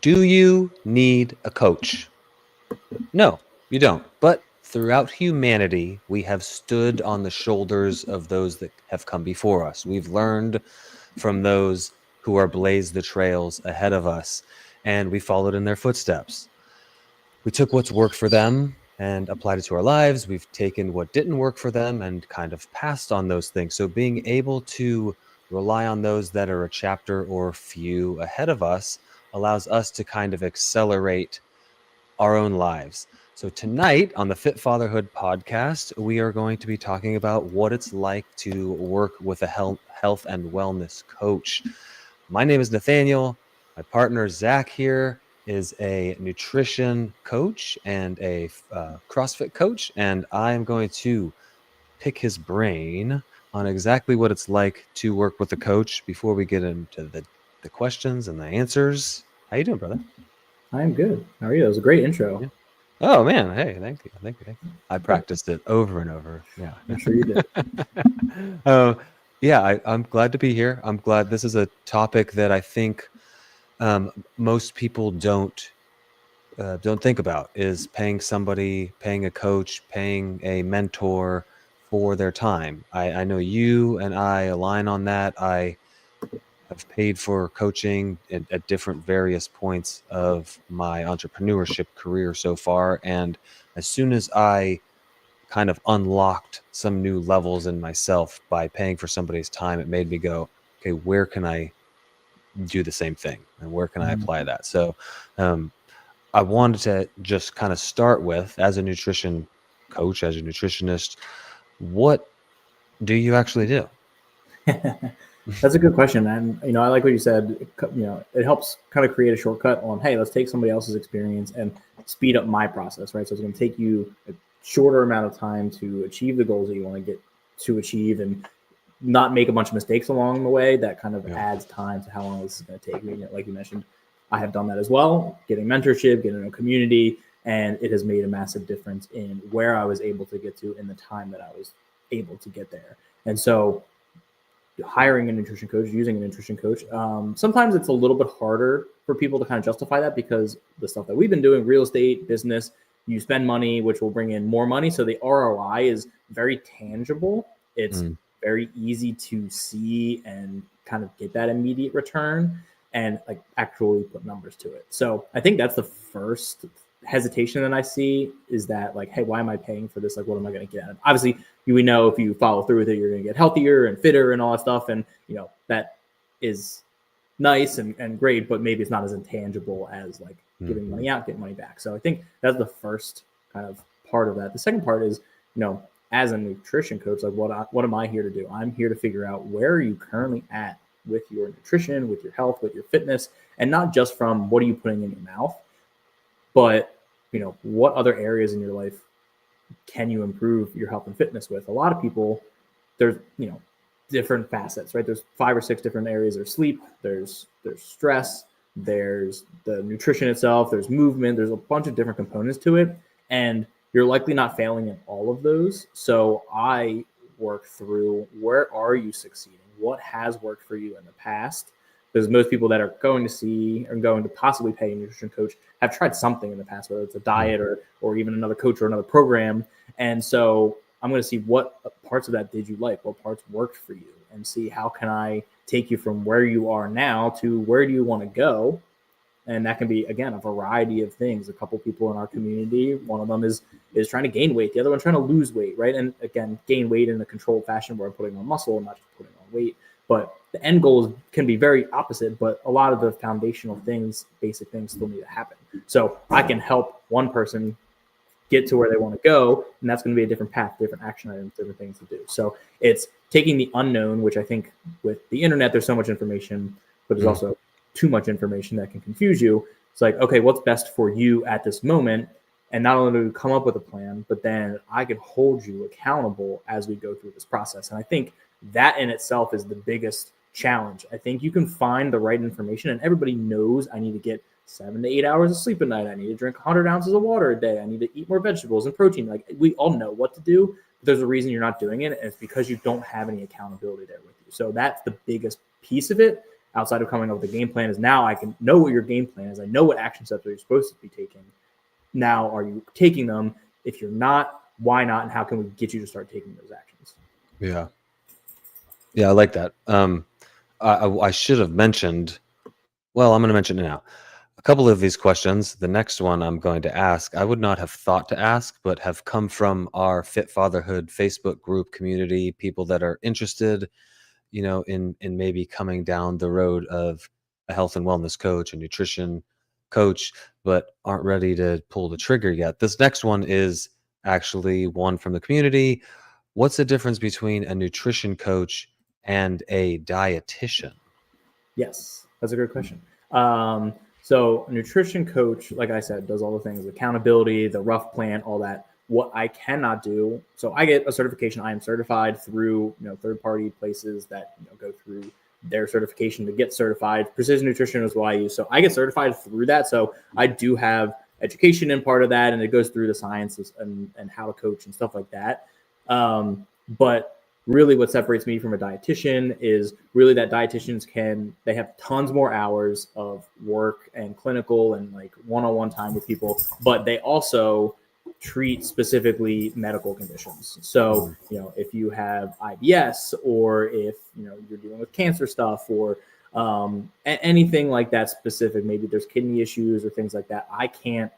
Do you need a coach? No, you don't. But throughout humanity, we have stood on the shoulders of those that have come before us. We've learned from those who are blazed the trails ahead of us, and we followed in their footsteps. We took what's worked for them and applied it to our lives. We've taken what didn't work for them and kind of passed on those things. So being able to rely on those that are a chapter or few ahead of us allows us to kind of accelerate our own lives. So tonight on the Fit Fatherhood podcast, we are going to be talking about what it's like to work with a health and wellness coach. My name is Nathaniel. My partner Zach here is a nutrition coach and a CrossFit coach, and I'm going to pick his brain on exactly what it's like to work with a coach before we get into the questions and the answers. How you doing, brother? I'm good. How are you? That was a great intro. Yeah. Oh man, hey, thank you. I practiced it over and over. Yeah. I'm sure you did. uh, yeah, I'm glad to be here. I'm glad this is a topic that I think most people don't think about is paying a coach, paying a mentor for their time. I know you and I align on that. I have paid for coaching at different various points of my entrepreneurship career so far. And as soon as I kind of unlocked some new levels in myself by paying for somebody's time, it made me go, okay, where can I do the same thing? And where can I apply that? So um, I wanted to just kind of start with, as a nutrition coach, as a nutritionist, what do you actually do? That's a good question, and I like what you said. It helps kind of create a shortcut on, hey, let's take somebody else's experience and speed up my process, right? So it's going to take you a shorter amount of time to achieve the goals that you want to get to achieve, and not make a bunch of mistakes along the way. That kind of Yeah. adds time to how long this is going to take. Like you mentioned, I have done that as well, getting mentorship, getting a community, and it has made a massive difference in where I was able to get to in the time that I was able to get there. And so hiring a nutrition coach, using a nutrition coach, sometimes it's a little bit harder for people to kind of justify that, because the stuff that we've been doing, real estate, business, you spend money, which will bring in more money. So the ROI is very tangible. It's Mm. very easy to see and kind of get that immediate return and like actually put numbers to it. So I think that's the first hesitation that I see, is that like, hey, why am I paying for this? Like, what am I going to get out of it? Obviously, we know if you follow through with it, you're going to get healthier and fitter and all that stuff. And, that is nice and great, but maybe it's not as intangible as like giving money out, getting money back. So I think that's the first kind of part of that. The second part is, as a nutrition coach, like what am I here to do? I'm here to figure out, where are you currently at with your nutrition, with your health, with your fitness, and not just from what are you putting in your mouth, but what other areas in your life can you improve your health and fitness with? A lot of people, there's different facets, right? There's 5 or 6 different areas. There's sleep, there's stress, there's the nutrition itself, there's movement, there's a bunch of different components to it, and you're likely not failing in all of those. So I work through, where are you succeeding? What has worked for you in the past? Because most people that are going to see or going to possibly pay a nutrition coach have tried something in the past, whether it's a diet or even another coach or another program. And so I'm going to see what parts of that did you like, what parts worked for you, and see how can I take you from where you are now to where do you want to go. And that can be, again, a variety of things. A couple people in our community, one of them is trying to gain weight, the other one trying to lose weight, right? And again, gain weight in a controlled fashion where I'm putting on muscle and not just putting on weight. But the end goals can be very opposite, but a lot of the foundational things, basic things, still need to happen. So I can help one person get to where they want to go, and that's going to be a different path, different action items, different things to do. So it's taking the unknown, which I think with the internet, there's so much information, but there's also too much information that can confuse you. It's like, okay, what's best for you at this moment? And not only do we come up with a plan, but then I can hold you accountable as we go through this process. And I think that in itself is the biggest challenge. I think you can find the right information, and everybody knows I need to get 7 to 8 hours of sleep a night. I need to drink 100 ounces of water a day. I need to eat more vegetables and protein. Like, we all know what to do, but there's a reason you're not doing it. And it's because you don't have any accountability there with you. So that's the biggest piece of it. outside of coming up with a game plan is now I can know what your game plan is. I know what action steps are you supposed to be taking. Now, are you taking them? If you're not, why not? And how can we get you to start taking those actions? Yeah. Yeah, I like that. I should have mentioned, well, I'm going to mention it now. A couple of these questions, the next one I'm going to ask, I would not have thought to ask, but have come from our Fit Fatherhood Facebook group community, people that are interested, in maybe coming down the road of a health and wellness coach, a nutrition coach, but aren't ready to pull the trigger yet. This next one is actually one from the community. What's the difference between a nutrition coach and a dietitian? Yes, that's a good question. So a nutrition coach, like I said, does all the things, accountability, the rough plan, all that. What I cannot do, so I get a certification. I am certified through third-party places that go through their certification to get certified. Precision Nutrition is what I use, so I get certified through that. So I do have education in part of that, and it goes through the sciences and how to coach and stuff like that. But really what separates me from a dietitian is really that dietitians they have tons more hours of work and clinical and like one-on-one time with people, but they also treat specifically medical conditions. So, if you have IBS or if, you're dealing with cancer stuff or anything like that specific, maybe there's kidney issues or things like that, I can't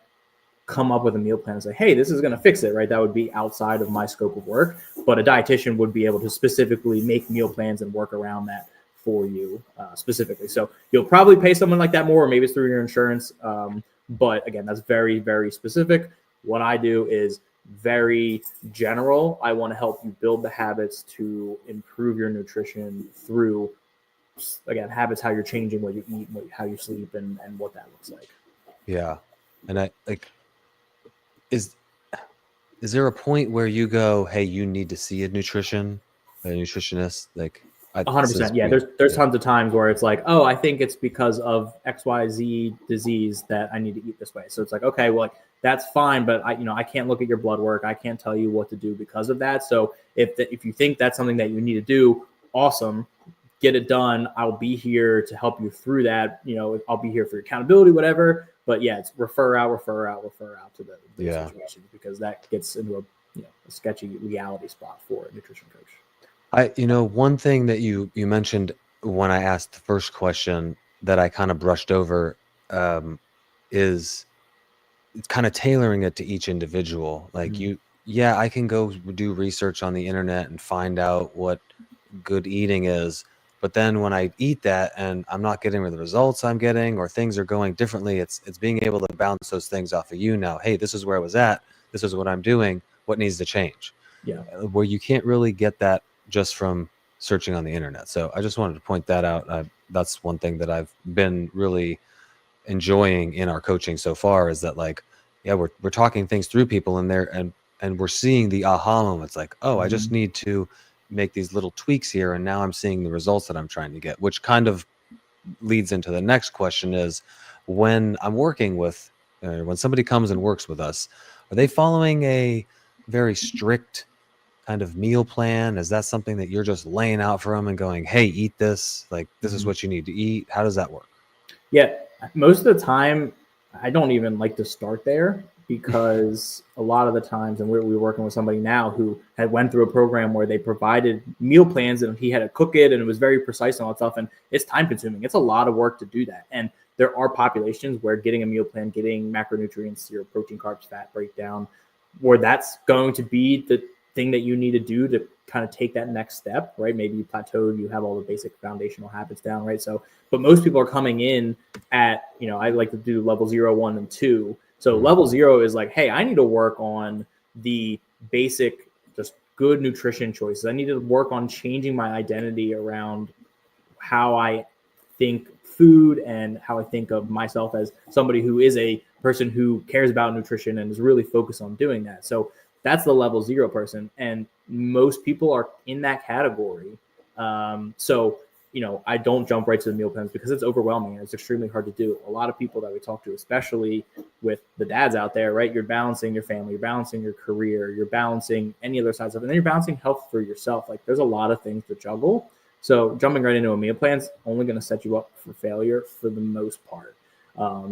come up with a meal plan and say, hey, this is going to fix it, right? That would be outside of my scope of work. But a dietitian would be able to specifically make meal plans and work around that for you specifically. So you'll probably pay someone like that more, or maybe it's through your insurance. But again, that's very, very specific. What I do is very general. I want to help you build the habits to improve your nutrition through, again, habits, how you're changing what you eat, how you sleep, and what that looks like. Yeah. And I like, is there a point where you go, hey, you need to see a nutritionist? Like, 100%. Yeah, there's tons of times where it's like, oh, I think it's because of XYZ disease that I need to eat this way. So it's like, okay, well, like, that's fine, but I can't look at your blood work. I can't tell you what to do because of that. So if you think that's something that you need to do, awesome, get it done. I'll be here to help you through that. I'll be here for your accountability, whatever. But yeah, it's refer out to the situation, because that gets into a sketchy legality spot for a nutrition coach. One thing that you mentioned when I asked the first question that I kind of brushed over is kind of tailoring it to each individual. Like I can go do research on the internet and find out what good eating is. But then when I eat that and I'm not getting the results I'm getting, or things are going differently, it's being able to bounce those things off of you now. Hey, this is where I was at. This is what I'm doing. What needs to change? Yeah. Where you can't really get that just from searching on the internet. So I just wanted to point that out. That's one thing that I've been really enjoying in our coaching so far, is that we're talking things through people in there, and we're seeing the aha moments, like, oh, I just need to make these little tweaks here, and now I'm seeing the results that I'm trying to get, which kind of leads into the next question is, when I'm working with, when somebody comes and works with us, are they following a very strict kind of meal plan? Is that something that you're just laying out for them and going, hey, eat this, like this is what you need to eat? How does that work? Yeah, most of the time I don't even like to start there, because a lot of the times, and we're working with somebody now who had went through a program where they provided meal plans and he had to cook it, and it was very precise and all that stuff, and it's time consuming. It's a lot of work to do that. And there are populations where getting a meal plan, getting macronutrients, your protein, carbs, fat breakdown, where that's going to be the thing that you need to do to kind of take that next step, right? Maybe you plateaued, you have all the basic foundational habits down, right? So, but most people are coming in at, I like to do level 0, 1, and 2. So level 0 is like, hey, I need to work on the basic, just good nutrition choices. I need to work on changing my identity around how I think food and how I think of myself as somebody who is a person who cares about nutrition and is really focused on doing that. So that's the level 0 person. And most people are in that category. So I don't jump right to the meal plans because it's overwhelming and it's extremely hard to do. A lot of people that we talk to, especially with the dads out there, right? You're balancing your family, you're balancing your career, you're balancing any other sides of it, and then you're balancing health for yourself. Like, there's a lot of things to juggle. So jumping right into a meal plan is only going to set you up for failure for the most part.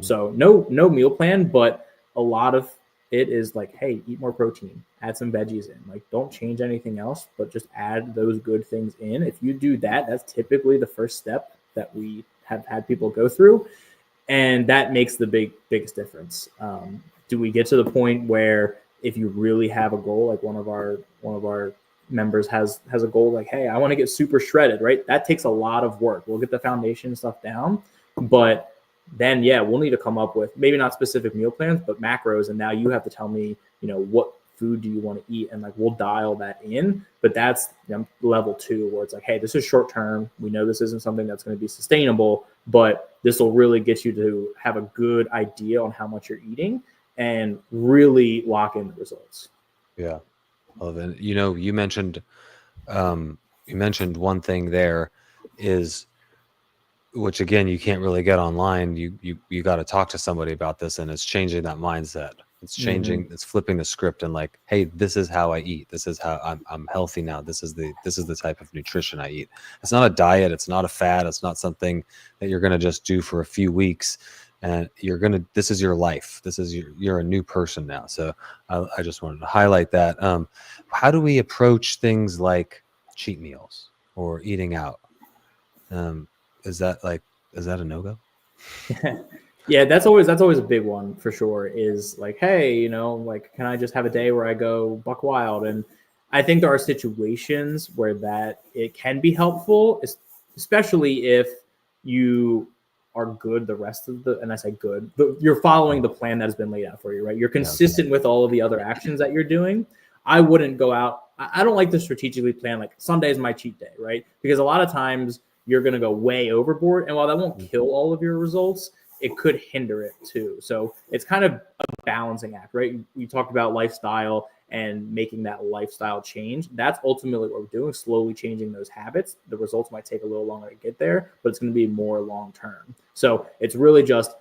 So no meal plan, but a lot of it is like, hey, eat more protein, add some veggies in. Like, don't change anything else, but just add those good things in. If you do that, that's typically the first step that we have had people go through, and that makes the biggest difference. Do we get to the point where if you really have a goal, like one of our members has a goal, like, hey, I want to get super shredded, right? That takes a lot of work. We'll get the foundation stuff down, but then yeah, we'll need to come up with maybe not specific meal plans, but macros. And now you have to tell me, what food do you want to eat, and like we'll dial that in. But that's level 2, where it's like, hey, this is short term. We know this isn't something that's going to be sustainable, but this will really get you to have a good idea on how much you're eating and really lock in the results. Yeah. Well, then, you mentioned one thing there is, which again, you can't really get online. You got to talk to somebody about this, and it's changing that mindset. It's changing, it's flipping the script, and like, hey, this is how I eat. This is how I'm healthy now. This is the type of nutrition I eat. It's not a diet. It's not a fad. It's not something that you're going to just do for a few weeks. And this is your life. You're a new person now. So I just wanted to highlight that. How do we approach things like cheat meals or eating out? Is that a no-go? Yeah, that's always a big one for sure. Is like, hey, like, can I just have a day where I go buck wild? And I think there are situations where that it can be helpful, especially if you are good the rest of and I say good, you're following the plan that has been laid out for you, right? You're consistent with all of the other actions that you're doing. I wouldn't go out. I don't like to strategically plan like Sunday is my cheat day, right? Because a lot of times you're going to go way overboard. And while that won't kill all of your results, it could hinder it too. So it's kind of a balancing act, right? We talked about lifestyle and making that lifestyle change. That's ultimately what we're doing, slowly changing those habits. The results might take a little longer to get there, but it's going to be more long term. So it's really just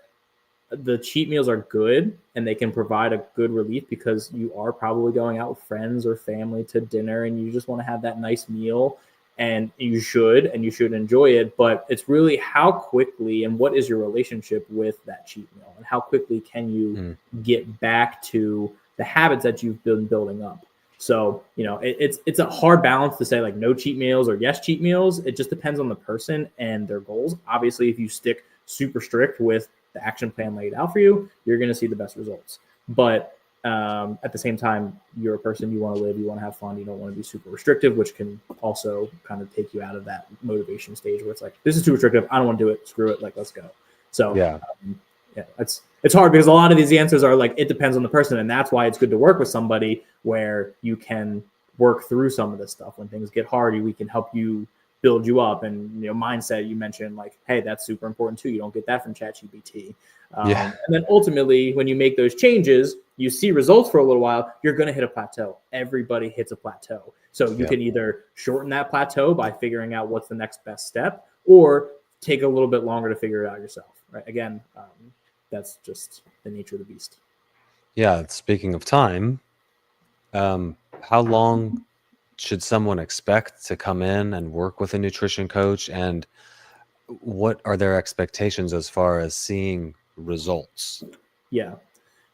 the cheat meals are good and they can provide a good relief because you are probably going out with friends or family to dinner and you just want to have that nice meal, and you should enjoy it. But it's really how quickly and what is your relationship with that cheat meal, and how quickly can you get back to the habits that you've been building up. So it's a hard balance to say like no cheat meals or yes cheat meals. It just depends on the person and their goals. Obviously, if you stick super strict with the action plan laid out for you, you're going to see the best results. But at the same time, you're a person, you want to live, you want to have fun, you don't want to be super restrictive, which can also kind of take you out of that motivation stage where it's like, this is too restrictive, I don't want to do it, screw it, like, let's go. So yeah, it's hard because a lot of these answers are like, it depends on the person. And that's why it's good to work with somebody where you can work through some of this stuff. When things get hard, we can help you build you up. And mindset, you mentioned like, hey, that's super important too. You don't get that from ChatGPT. And then ultimately, when you make those changes, you see results for a little while, you're going to hit a plateau. Everybody hits a plateau. So you can either shorten that plateau by figuring out what's the next best step, or take a little bit longer to figure it out yourself. Right? Again, that's just the nature of the beast. Yeah. Speaking of time, how long should someone expect to come in and work with a nutrition coach, and what are their expectations as far as seeing results? Yeah.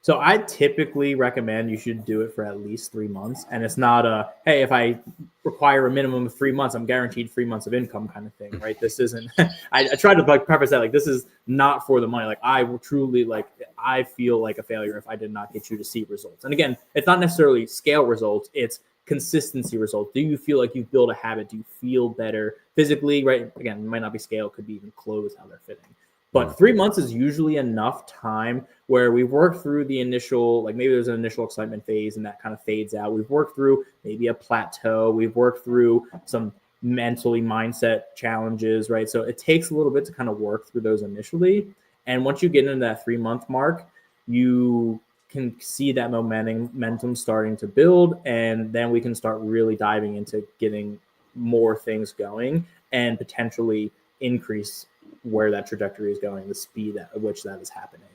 So I typically recommend you should do it for at least 3 months. And it's not hey, if I require a minimum of 3 months, I'm guaranteed 3 months of income kind of thing, right? This isn't, I try to like preface that, like, this is not for the money. Like, I truly, like, I feel like a failure if I did not get you to see results. And again, it's not necessarily scale results, it's consistency results. Do you feel like you've built a habit? Do you feel better physically, right? Again, it might not be scale, could be even clothes, how they're fitting. But 3 months is usually enough time where we've worked through the initial, like maybe there's an initial excitement phase and that kind of fades out. We've worked through maybe a plateau. We've worked through some mentally mindset challenges, right? So it takes a little bit to kind of work through those initially. And once you get into that 3 month mark, you can see that momentum starting to build. And then we can start really diving into getting more things going and potentially increase where that trajectory is going, the speed at which that is happening.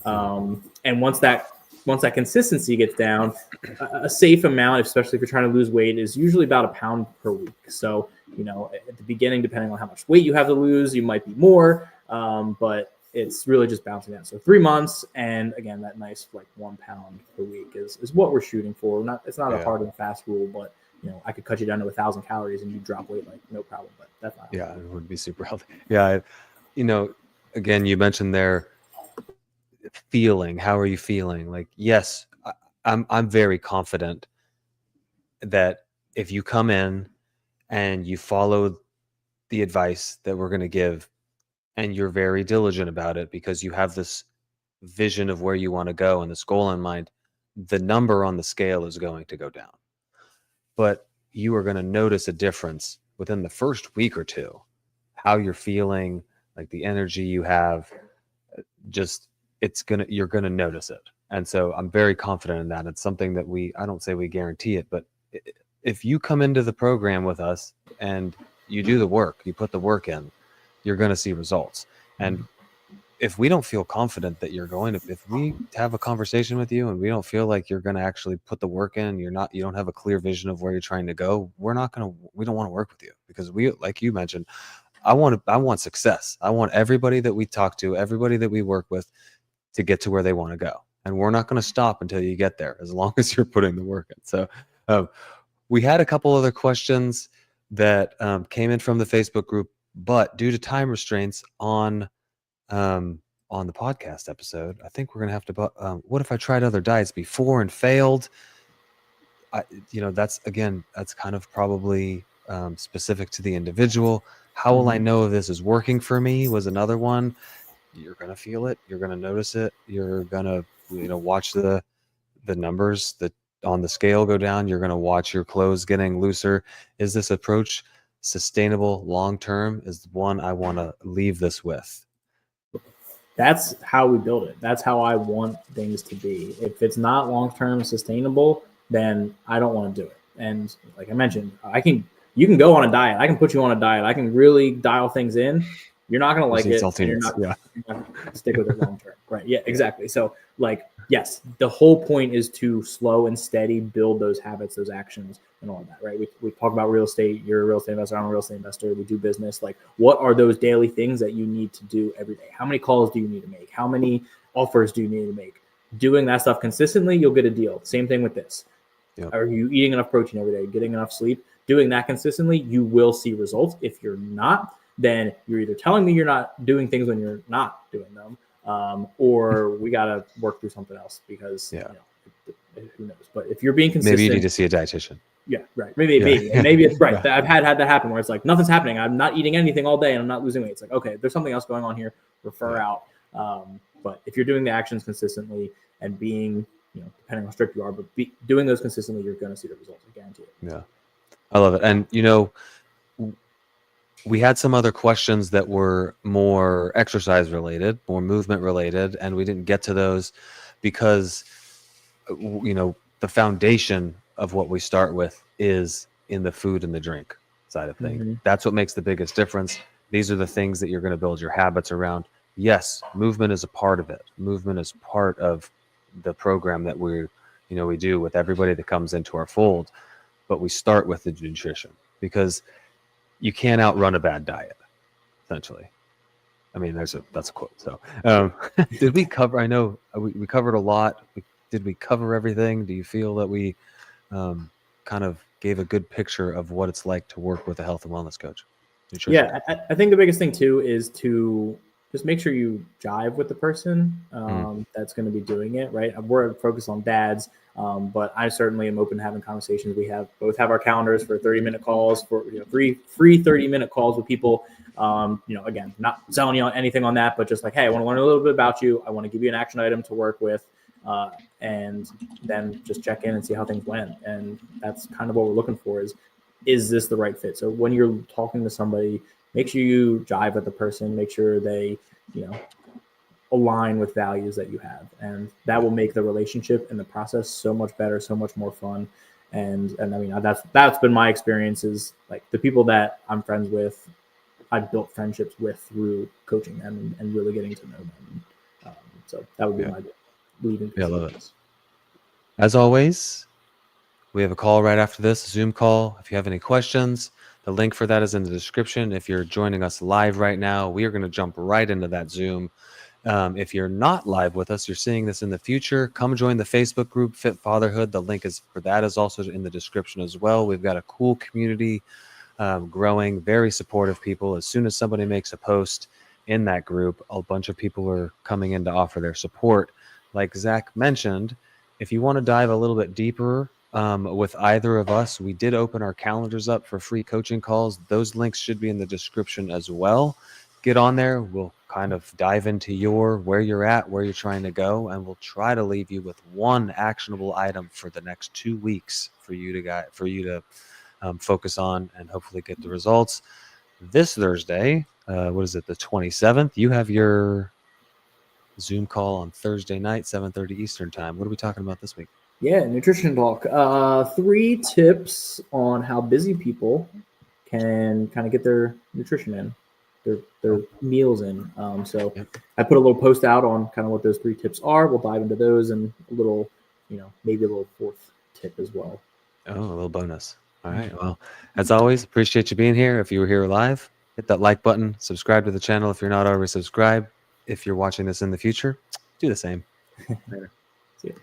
And once that once that consistency gets down, a safe amount, especially if you're trying to lose weight, is usually about a pound per week. So, at the beginning, depending on how much weight you have to lose, you might be more, but it's really just bouncing down. So 3 months, and again, that nice like 1 pound per week is what we're shooting for. It's not a hard and fast rule, but I could cut you down to 1,000 calories and you drop weight like no problem. But that's not. Yeah, it would be super healthy. Yeah, again, you mentioned there feeling. How are you feeling? Like, yes, I'm very confident that if you come in and you follow the advice that we're going to give, and you're very diligent about it because you have this vision of where you want to go and this goal in mind, the number on the scale is going to go down. But you are going to notice a difference within the first week or two, how you're feeling, like the energy you have, just you're going to notice it. And so I'm very confident in that. It's something that I don't say we guarantee it, but if you come into the program with us and you do the work, you put the work in, you're going to see results. And if we don't feel confident that you're going to, if we have a conversation with you and we don't feel like you're going to actually put the work in, you don't have a clear vision of where you're trying to go, we don't want to work with you, because like you mentioned, I want success. I want everybody that we talk to, everybody that we work with, to get to where they want to go. And we're not going to stop until you get there, as long as you're putting the work in. So we had a couple other questions that came in from the Facebook group, but due to time restraints on the podcast episode, I think we're going to have to, what if I tried other diets before and failed? That's kind of probably specific to the individual. How will I know if this is working for me was another one. You're going to feel it. You're going to notice it. You're going to, watch the numbers that on the scale go down. You're going to watch your clothes getting looser. Is this approach sustainable long-term? Is the one I want to leave this with. That's how we build it. That's how I want things to be. If it's not long-term sustainable, then I don't want to do it. And like I mentioned, you can go on a diet. I can put you on a diet. I can really dial things in. You're not going to like it. And you're not going to stick with it long-term. Right. Yeah, exactly. So yes, the whole point is to slow and steady build those habits, those actions, and all of that, right? We talk about real estate. You're a real estate investor. I'm a real estate investor. We do business. Like, what are those daily things that you need to do every day? How many calls do you need to make? How many offers do you need to make? Doing that stuff consistently, you'll get a deal. Same thing with this. Yep. Are you eating enough protein every day? Getting enough sleep? Doing that consistently, you will see results. If you're not, then you're either telling me you're not doing things when you're not doing them, or we got to work through something else, because who knows? But if you're being consistent, maybe you need to see a dietitian. Yeah, right. Maybe it's right. I've had that happen where it's like nothing's happening. I'm not eating anything all day and I'm not losing weight. It's like, okay, there's something else going on here. Refer out. But if you're doing the actions consistently and being, depending on how strict you are, but doing those consistently, you're going to see the results. I guarantee it. Yeah, I love it. And we had some other questions that were more exercise related, more movement related, and we didn't get to those because, the foundation of what we start with is in the food and the drink side of things. Mm-hmm. That's what makes the biggest difference. These are the things that you're going to build your habits around. Yes, movement is a part of it. Movement is part of the program that we do with everybody that comes into our fold. But we start with the nutrition, because you can't outrun a bad diet, essentially. I mean, that's a quote. So did we cover, I know we covered a lot. Did we cover everything? Do you feel that we kind of gave a good picture of what it's like to work with a health and wellness coach? Yeah, I think the biggest thing too is to just make sure you jive with the person that's going to be doing it, right? We're focused on dads, but I certainly am open to having conversations. We both have our calendars for 30-minute calls, for free 30-minute calls with people. Again, not selling you on anything on that, but just like, hey, I want to learn a little bit about you. I want to give you an action item to work with. And then just check in and see how things went. And that's kind of what we're looking for is this the right fit? So when you're talking to somebody, make sure you jive with the person, make sure they, align with values that you have. And that will make the relationship and the process so much better, so much more fun. And I mean, that's been my experience, is like the people that I'm friends with, I've built friendships with through coaching them and really getting to know them. So that would be my leading. Yeah, I love it. As always, we have a call right after this, a Zoom call. If you have any questions, the link for that is in the description. If you're joining us live right now, we are going to jump right into that Zoom. If you're not live with us, you're seeing this in the future, come join the Facebook group Fit Fatherhood. The link is for that is also in the description as well. We've got a cool community, growing, very supportive people. As soon as somebody makes a post in that group, a bunch of people are coming in to offer their support. Like Zach mentioned, if you want to dive a little bit deeper with either of us, we did open our calendars up for free coaching calls. Those links should be in the description as well. Get on there. We'll kind of dive into where you're at, where you're trying to go, and we'll try to leave you with one actionable item for the next 2 weeks for you to focus on and hopefully get the results. This Thursday, what is it, the 27th? You have your Zoom call on Thursday night, 7:30 Eastern time. What are we talking about this week? Yeah, nutrition talk. 3 tips on how busy people can kind of get their nutrition in, their meals in. So Yep. I put a little post out on kind of what those 3 tips are. We'll dive into those and a little, maybe a little 4th tip as well. Oh, a little bonus. All right. Well, as always, appreciate you being here. If you were here live, hit that like button, subscribe to the channel if you're not already subscribed. If you're watching this in the future, do the same. Later. See ya.